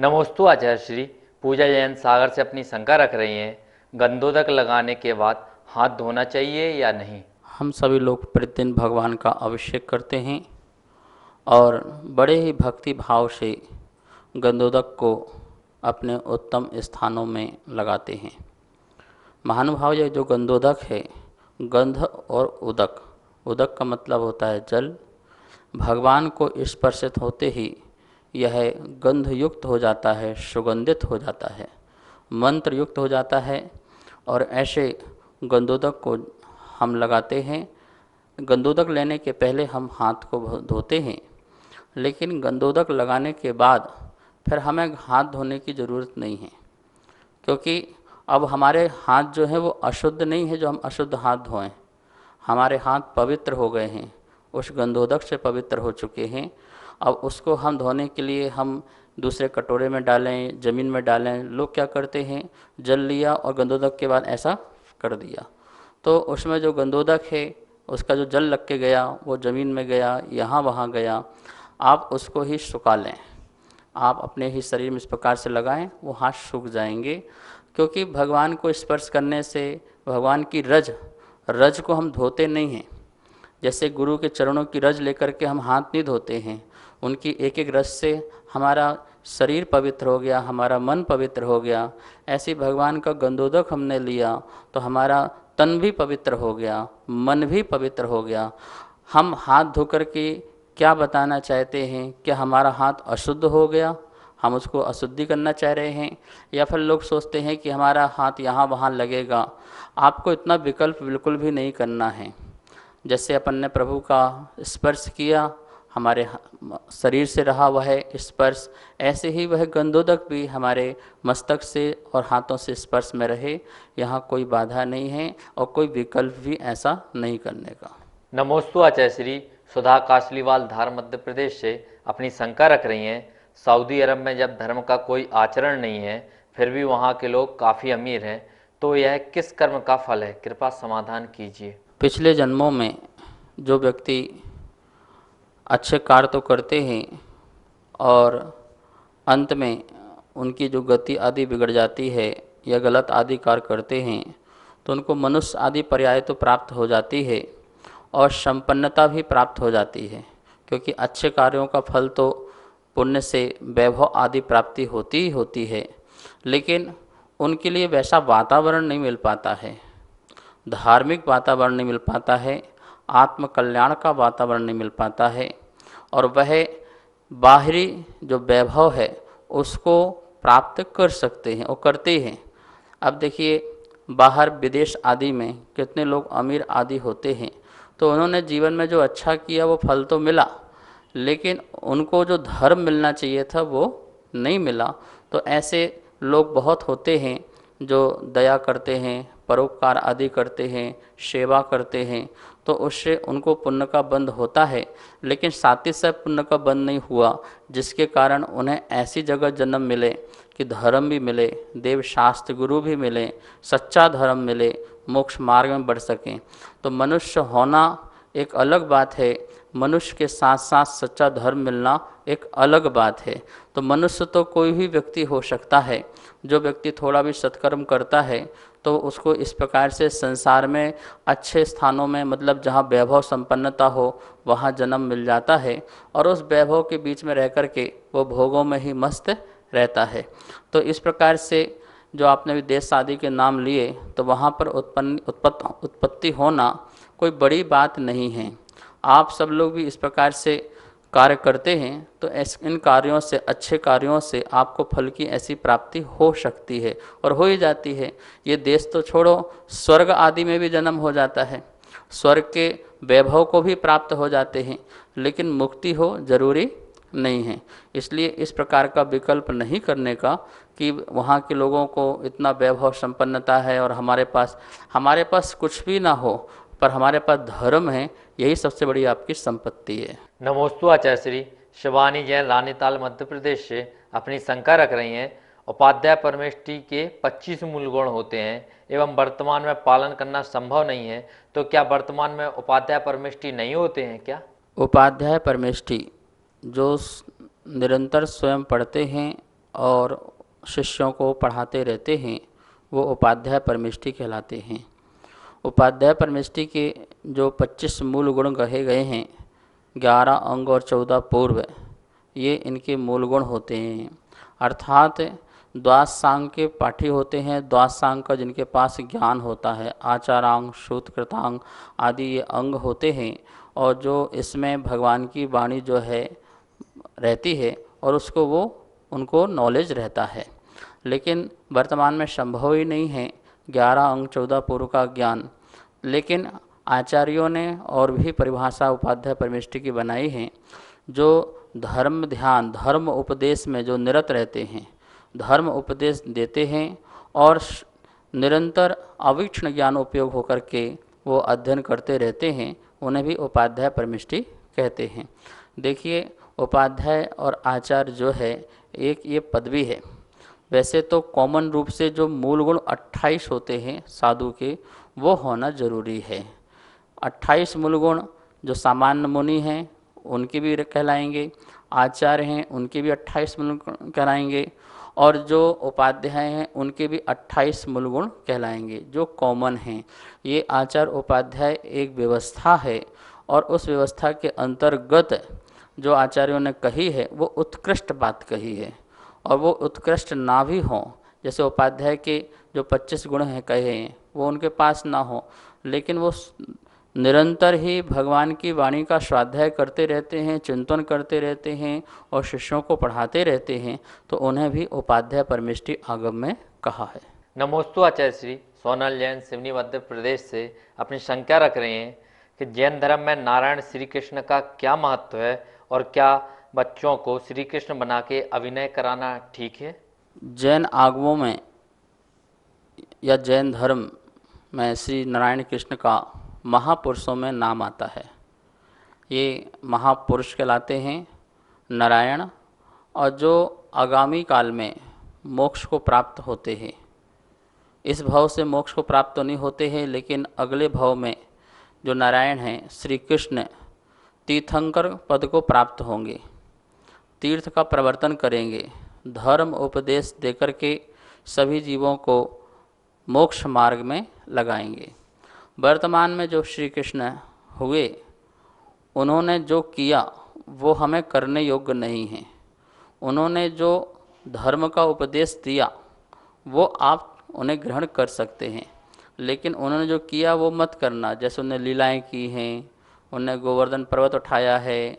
नमोस्तु आचार्य श्री। पूजा जैन सागर से अपनी शंका रख रही हैं, गंधोदक लगाने के बाद हाथ धोना चाहिए या नहीं। हम सभी लोग प्रतिदिन भगवान का अभिषेक करते हैं और बड़े ही भक्ति भाव से गंधोदक को अपने उत्तम स्थानों में लगाते हैं। महानुभाव, ये जो गंधोदक है, गंध और उदक, उदक का मतलब होता है जल। भगवान को स्पर्शित होते ही यह गंध युक्त हो जाता है, सुगंधित हो जाता है, मंत्र युक्त हो जाता है। और ऐसे गंधोदक को हम लगाते हैं। गंधोदक लेने के पहले हम हाथ को धोते हैं, लेकिन गंधोदक लगाने के बाद फिर हमें हाथ धोने की ज़रूरत नहीं है, क्योंकि अब हमारे हाथ जो हैं वो अशुद्ध नहीं है जो हम अशुद्ध हाथ धोएं। हमारे हाथ पवित्र हो गए हैं, उस गंधोदक से पवित्र हो चुके हैं। अब उसको हम धोने के लिए हम दूसरे कटोरे में डालें, ज़मीन में डालें। लोग क्या करते हैं, जल लिया और गंधोदक के बाद ऐसा कर दिया, तो उसमें जो गंधोदक है उसका जो जल लग के गया वो ज़मीन में गया, यहाँ वहाँ गया। आप उसको ही सुखा लें, आप अपने ही शरीर में इस प्रकार से लगाएं, वो हाथ सूख जाएंगे। क्योंकि भगवान को स्पर्श करने से भगवान की रज को हम धोते नहीं हैं। जैसे गुरु के चरणों की रज लेकर के हम हाथ नहीं धोते हैं, उनकी एक एक रज से हमारा शरीर पवित्र हो गया, हमारा मन पवित्र हो गया। ऐसे भगवान का गंधोदक हमने लिया तो हमारा तन भी पवित्र हो गया, मन भी पवित्र हो गया। हम हाथ धो कर के क्या बताना चाहते हैं? क्या हमारा हाथ अशुद्ध हो गया, हम उसको अशुद्धि करना चाह रहे हैं? या फिर लोग सोचते हैं कि हमारा हाथ यहाँ वहाँ लगेगा। आपको इतना विकल्प बिल्कुल भी नहीं करना है। जैसे अपन ने प्रभु का स्पर्श किया, हमारे शरीर से रहा वह स्पर्श, ऐसे ही वह गंधोदक भी हमारे मस्तक से और हाथों से स्पर्श में रहे। यहाँ कोई बाधा नहीं है और कोई विकल्प भी ऐसा नहीं करने का। नमोस्तु आचार्य श्री। सुधा कासलीवाल धार मध्य प्रदेश से अपनी शंका रख रही हैं, सऊदी अरब में जब धर्म का कोई आचरण नहीं है फिर भी वहाँ के लोग काफ़ी अमीर हैं, तो यह किस कर्म का फल है? कृपया समाधान कीजिए। पिछले जन्मों में जो व्यक्ति अच्छे कार्य तो करते हैं और अंत में उनकी जो गति आदि बिगड़ जाती है या गलत आदि कार्य करते हैं, तो उनको मनुष्य आदि पर्याय तो प्राप्त हो जाती है और संपन्नता भी प्राप्त हो जाती है। क्योंकि अच्छे कार्यों का फल तो पुण्य से वैभव आदि प्राप्ति होती ही होती है, लेकिन उनके लिए वैसा वातावरण नहीं मिल पाता है, धार्मिक वातावरण नहीं मिल पाता है, आत्म कल्याण का वातावरण नहीं मिल पाता है, और वह बाहरी जो वैभव है उसको प्राप्त कर सकते हैं और करते हैं। अब देखिए, बाहर विदेश आदि में कितने लोग अमीर आदि होते हैं, तो उन्होंने जीवन में जो अच्छा किया वो फल तो मिला, लेकिन उनको जो धर्म मिलना चाहिए था वो नहीं मिला। तो ऐसे लोग बहुत होते हैं जो दया करते हैं, परोपकार आदि करते हैं, सेवा करते हैं, तो उससे उनको पुण्य का बंध होता है। लेकिन साथ ही साथ पुण्य का बंध नहीं हुआ, जिसके कारण उन्हें ऐसी जगह जन्म मिले कि धर्म भी मिले, देव शास्त्र गुरु भी मिले, सच्चा धर्म मिले, मोक्ष मार्ग में बढ़ सकें। तो मनुष्य होना एक अलग बात है, मनुष्य के साथ साथ सच्चा धर्म मिलना एक अलग बात है। तो मनुष्य तो कोई भी व्यक्ति हो सकता है। जो व्यक्ति थोड़ा भी सत्कर्म करता है तो उसको इस प्रकार से संसार में अच्छे स्थानों में, मतलब जहाँ वैभव संपन्नता हो, वहाँ जन्म मिल जाता है और उस वैभव के बीच में रह कर के वो भोगों में ही मस्त रहता है। तो इस प्रकार से जो आपने विदेश आदि के नाम लिए, तो वहाँ पर उत्पत्ति होना कोई बड़ी बात नहीं है। आप सब लोग भी इस प्रकार से कार्य करते हैं तो इन कार्यों से, अच्छे कार्यों से आपको फल की ऐसी प्राप्ति हो सकती है और हो ही जाती है। ये देश तो छोड़ो, स्वर्ग आदि में भी जन्म हो जाता है, स्वर्ग के वैभव को भी प्राप्त हो जाते हैं, लेकिन मुक्ति हो जरूरी नहीं है। इसलिए इस प्रकार का विकल्प नहीं करने का कि वहाँ के लोगों को इतना वैभव संपन्नता है और हमारे पास कुछ भी ना हो, पर हमारे पास धर्म है, यही सबसे बड़ी आपकी संपत्ति है। नमोस्तु आचार्य श्री। शिवानी जैन रानीताल मध्य प्रदेश से अपनी शंका रख रही हैं, उपाध्याय परमेष्टि के 25 मूल गुण होते हैं एवं वर्तमान में पालन करना संभव नहीं है, तो क्या वर्तमान में उपाध्याय परमेष्टि नहीं होते हैं क्या? उपाध्याय परमेष्टि जो निरंतर स्वयं पढ़ते हैं और शिष्यों को पढ़ाते रहते हैं वो उपाध्याय परमेष्ठी कहलाते हैं। उपाध्याय परमेष्ठी के जो 25 मूल गुण कहे गए हैं, 11 अंग और 14 पूर्व, ये इनके मूल गुण होते हैं। अर्थात द्वादश सांग के पाठी होते हैं। द्वादश सांग का जिनके पास ज्ञान होता है, आचारांग, श्रुतकृतांग आदि ये अंग होते हैं, और जो इसमें भगवान की वाणी जो है रहती है और उसको वो उनको नॉलेज रहता है। लेकिन वर्तमान में संभव ही नहीं है 11 अंग 14 पूर्व का ज्ञान। लेकिन आचार्यों ने और भी परिभाषा उपाध्याय परमेष्ठी की बनाई है। जो धर्म ध्यान, धर्म उपदेश में जो निरत रहते हैं, धर्म उपदेश देते हैं और निरंतर अवीक्षण ज्ञान उपयोग होकर के वो अध्ययन करते रहते हैं, उन्हें भी उपाध्याय परमेष्ठी कहते हैं। देखिए, उपाध्याय और आचार्य जो है एक ये पदवी है। वैसे तो कॉमन रूप से जो मूल गुण 28 होते हैं साधु के, वो होना जरूरी है। 28 मूल गुण जो सामान्य मुनि हैं उनके भी कहलाएंगे, आचार्य हैं उनके भी 28 मूल गुण कहलाएंगे, और जो उपाध्याय हैं उनके भी 28 मूल गुण कहलाएंगे जो कॉमन हैं। ये आचार्य उपाध्याय एक व्यवस्था है, और उस व्यवस्था के अंतर्गत जो आचार्यों ने कही है वो उत्कृष्ट बात कही है। और वो उत्कृष्ट ना भी हों, जैसे उपाध्याय के जो 25 गुण हैं कहे हैं वो उनके पास ना हो, लेकिन वो निरंतर ही भगवान की वाणी का स्वाध्याय करते रहते हैं, चिंतन करते रहते हैं और शिष्यों को पढ़ाते रहते हैं, तो उन्हें भी उपाध्याय परमेष्ठी आगम में कहा है। नमोस्तु आचार्य श्री। सोनल जैन सिवनी मध्य प्रदेश से अपनी शंका रख रहे हैं कि जैन धर्म में नारायण श्री कृष्ण का क्या महत्व है, और क्या बच्चों को श्री कृष्ण बना के अभिनय कराना ठीक है? जैन आगमों में या जैन धर्म में श्री नारायण कृष्ण का महापुरुषों में नाम आता है। ये महापुरुष कहलाते हैं नारायण, और जो आगामी काल में मोक्ष को प्राप्त होते हैं। इस भाव से मोक्ष को प्राप्त तो नहीं होते हैं, लेकिन अगले भाव में जो नारायण हैं श्री कृष्ण तीर्थंकर पद को प्राप्त होंगे, तीर्थ का प्रवर्तन करेंगे, धर्म उपदेश देकर के सभी जीवों को मोक्ष मार्ग में लगाएंगे। वर्तमान में जो श्री कृष्ण हुए, उन्होंने जो किया वो हमें करने योग्य नहीं है। उन्होंने जो धर्म का उपदेश दिया वो आप उन्हें ग्रहण कर सकते हैं, लेकिन उन्होंने जो किया वो मत करना। जैसे उन्हें लीलाएं की हैं, उन्हें गोवर्धन पर्वत उठाया है,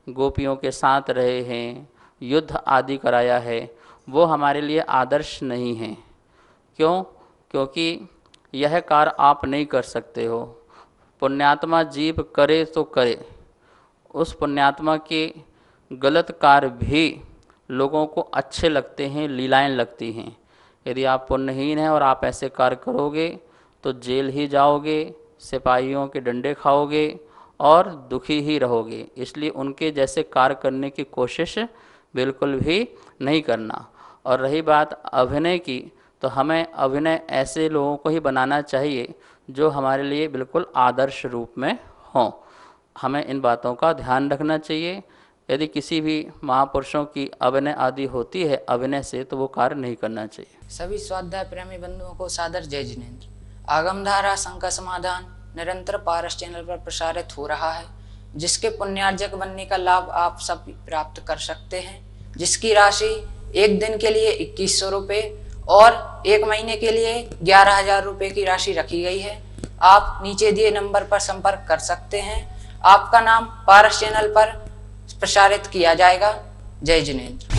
गोपियों के साथ रहे हैं, युद्ध आदि कराया है, वो हमारे लिए आदर्श नहीं है। क्यों? क्योंकि यह कार्य आप नहीं कर सकते हो। पुण्यात्मा जीव करे तो करे, उस पुण्यात्मा के गलत कार्य भी लोगों को अच्छे लगते हैं, लीलाएं लगती हैं। यदि आप पुण्यहीन हैं और आप ऐसे कार्य करोगे तो जेल ही जाओगे, सिपाहियों के डंडे खाओगे और दुखी ही रहोगे। इसलिए उनके जैसे कार्य करने की कोशिश बिल्कुल भी नहीं करना। और रही बात अभिनय की, तो हमें अभिनय ऐसे लोगों को ही बनाना चाहिए जो हमारे लिए बिल्कुल आदर्श रूप में हों। हमें इन बातों का ध्यान रखना चाहिए। यदि किसी भी महापुरुषों की अभिनय आदि होती है अभिनय से, तो वो कार्य नहीं करना चाहिए। सभी स्वाध्याय प्रेमी बंधुओं को सादर जय जिनेन्द्र। आगमधारा शंका समाधान निरंतर पारस चैनल पर प्रसारित हो रहा है, जिसके पुण्यार्जक बनने का लाभ आप सब प्राप्त कर सकते हैं, जिसकी राशि एक दिन के लिए 2100 रुपये और एक महीने के लिए 11,000 रुपये की राशि रखी गई है। आप नीचे दिए नंबर पर संपर्क कर सकते हैं। आपका नाम पारस चैनल पर प्रसारित किया जाएगा। जय जिनेन्द्र।